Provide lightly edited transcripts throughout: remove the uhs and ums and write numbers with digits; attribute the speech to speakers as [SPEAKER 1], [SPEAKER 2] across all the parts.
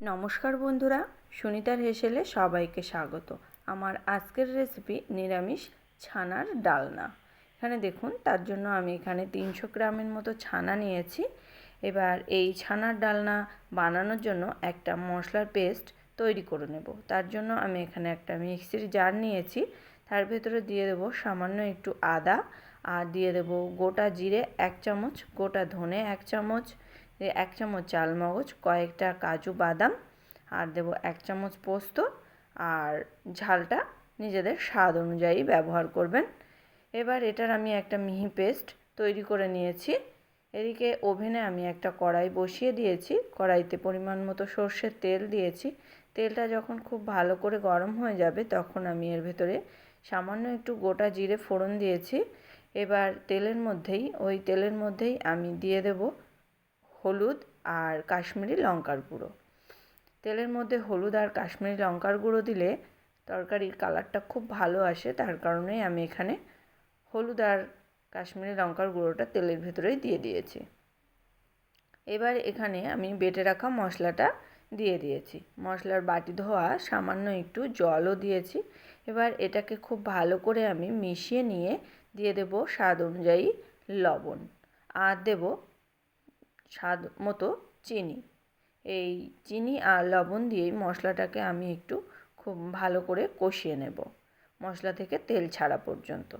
[SPEAKER 1] নমস্কার বন্ধুরা, সুনিতার হেসেলে সবাইকে স্বাগত। আমার আজকের রেসিপি নিরামিষ ছানার ডালনা। এখানে দেখুন, তার জন্য আমি এখানে 300 গ্রামের মতো ছানা নিয়েছি। এবার এই ছানার ডালনা বানানোর জন্য একটা মশলার পেস্ট তৈরি করে নেব। তার জন্য আমি এখানে একটা মিক্সির জার নিয়েছি। তার ভেতরে দিয়ে দেবো সামান্য একটু আদা, আর দিয়ে দেবো গোটা জিরে 1 চামচ, গোটা ধনে 1 চামচ, 1 চামচ চালমগজ, কয়েকটা কাজু বাদাম, আর দেবো 1 চামচ পোস্ত। আর ঝালটা নিজেদের স্বাদ অনুযায়ী ব্যবহার করবেন। এবার এটার আমি একটা মিহি পেস্ট তৈরি করে নিয়েছি। এদিকে ওভেনে আমি একটা কড়াই বসিয়ে দিয়েছি। কড়াইতে পরিমাণ মতো সর্ষের তেল দিয়েছি। তেলটা যখন খুব ভালো করে গরম হয়ে যাবে তখন আমি এর ভেতরে সামান্য একটু গোটা জিরে ফোড়ন দিয়েছি। এবার ওই তেলের মধ্যেই আমি দিয়ে দেব হলুদ আর কাশ্মীরি লঙ্কার গুঁড়ো। তেলের মধ্যে হলুদ আর কাশ্মীরি লঙ্কার গুঁড়ো দিলে তরকারির কালারটা খুব ভালো আসে, তার কারণেই আমি এখানে হলুদ আর কাশ্মীরি লঙ্কার গুঁড়োটা তেলের ভেতরেই দিয়ে দিয়েছি। এবার এখানে আমি বেটে রাখা মশলাটা দিয়ে দিয়েছি। মশলার বাটি ধোয়া সামান্য একটু জলও দিয়েছি। এবার এটাকে খুব ভালো করে আমি মিশিয়ে নিয়ে দিয়ে দেব স্বাদ অনুযায়ী লবণ, আর দেব স্বাদ মতো চিনি। এই চিনি আর লবণ দিয়েই মশলাটাকে আমি একটু খুব ভালো করে কষিয়ে নেব, মশলা থেকে তেল ছাড়া পর্যন্ত।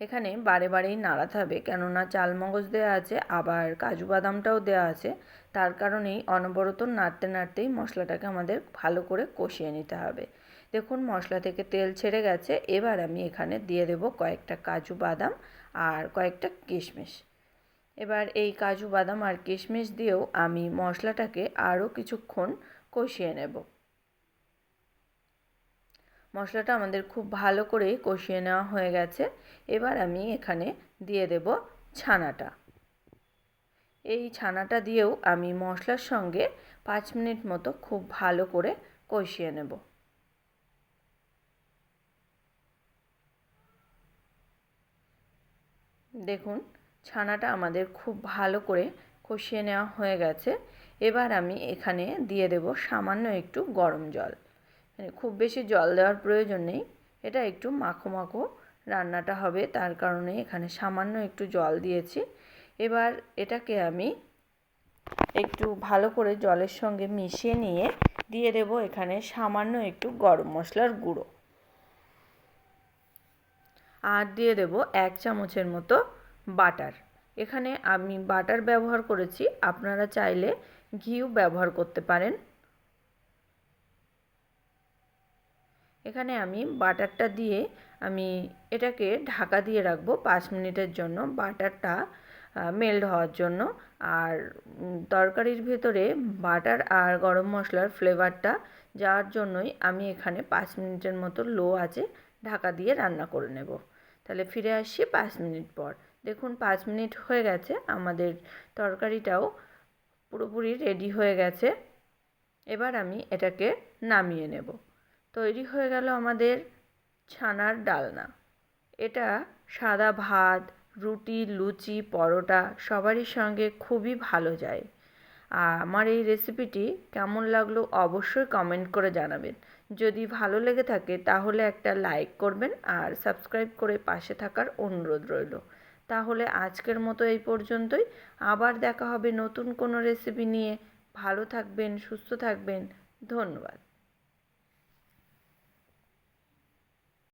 [SPEAKER 1] এখানে বারে বারেই নাড়াতে হবে, কেননা চালমগজ দেওয়া আছে, আবার কাজু বাদামটাও দেওয়া আছে। তার কারণেই অনবরত নাড়তে নাড়তেই মশলাটাকে আমাদের ভালো করে কষিয়ে নিতে হবে। দেখুন, মশলা থেকে তেল ছেড়ে গেছে। এবার আমি এখানে দিয়ে দেব কয়েকটা কাজু বাদাম আর কয়েকটা কিশমিশ। এবার এই কাজু বাদাম আর কিশমিশ দিয়েও আমি মশলাটাকে আরও কিছুক্ষণ কষিয়ে নেব। মশলাটা আমাদের খুব ভালো করে কষিয়ে নেওয়া হয়ে গেছে। এবার আমি এখানে দিয়ে দেব ছানাটা। এই ছানাটা দিয়েও আমি মশলার সঙ্গে 5 মিনিট মতো খুব ভালো করে কষিয়ে নেব। দেখুন, ছানাটা আমাদের খুব ভালো করে কষিয়ে নেওয়া হয়ে গেছে। এবার আমি এখানে দিয়ে দেব সামান্য একটু গরম জল। খুব বেশি জল দেওয়ার প্রয়োজন নেই, এটা একটু মাখো মাখো রান্নাটা হবে, তার কারণে এখানে সামান্য একটু জল দিয়েছি। এবার এটাকে আমি একটু ভালো করে জলের সঙ্গে মিশিয়ে নিয়ে দিয়ে দেব এখানে সামান্য একটু গরম মশলার গুঁড়ো, আর দিয়ে দেব 1 চামচের মতো বাটার। এখানে আমি বাটার ব্যবহার করেছি, আপনারা চাইলে ঘিও ব্যবহার করতে পারেন। এখানে আমি বাটারটা দিয়ে আমি এটাকে ঢাকা দিয়ে রাখবো 5 মিনিটের জন্য, বাটারটা মেল্ট হওয়ার জন্য। আর তরকারির ভেতরে বাটার আর গরম মশলার ফ্লেভারটা যাওয়ার জন্যই আমি এখানে 5 মিনিটের মতো লো আঁচে ঢাকা দিয়ে রান্না করে নেব। তাহলে ফিরে আসছি 5 মিনিট পর। দেখুন, 5 মিনিট হয়ে গেছে, আমাদের তরকারিটাও পুরোপুরি রেডি হয়ে গেছে। এবার আমি এটাকে নামিয়ে নেব। তৈরি হয়ে গেল আমাদের ছানার ডালনা। এটা সাদা ভাত, রুটি, লুচি, পরোটা সবারই সঙ্গে খুবই ভালো যায়। আর আমার এই রেসিপিটি কেমন লাগলো অবশ্যই কমেন্ট করে জানাবেন। যদি ভালো লেগে থাকে তাহলে একটা লাইক করবেন, আর সাবস্ক্রাইব করে পাশে থাকার অনুরোধ রইল। তাহলে আজকের মতো এই পর্যন্তই। আবার দেখা হবে নতুন কোনো রেসিপি নিয়ে। ভালো থাকবেন, সুস্থ থাকবেন। ধন্যবাদ।